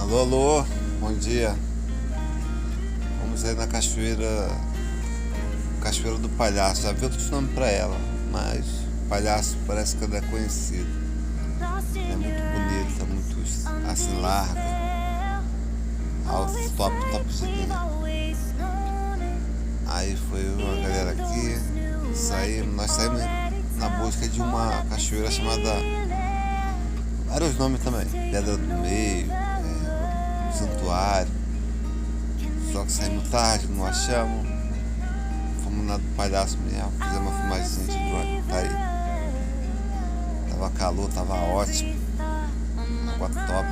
Alô, alô, bom dia. Vamos aí na Cachoeira do Palhaço. Já vi outros nomes pra ela, mas Palhaço parece que ela é conhecido. É muito bonita, muito assim larga, alto, top de linha. Aí foi uma galera aqui, nós saímos na busca de uma cachoeira chamada, vários nomes também, Pedra do Meio, Santuário. Só que saímos tarde, não achamos. Fomos na do Palhaço mesmo, fizemos uma filmagem de drone. Tá aí. Tava calor, tava ótimo. Água top.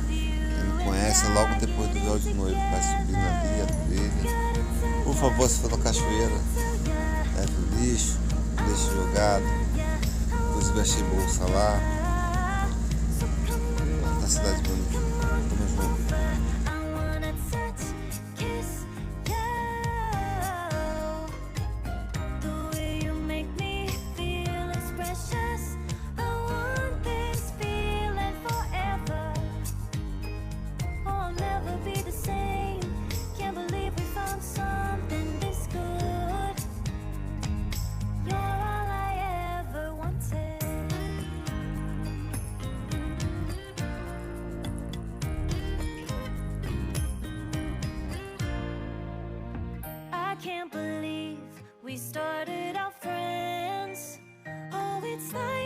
Quem não conhece, é logo depois do véu de noivo. Vai subindo ali, a trilha. Por favor, se for na cachoeira, leve o lixo, deixe jogado. Inclusive achei bolsa lá. Na cidade bonita. Tamo junto. Can't believe we started out friends. Oh, it's like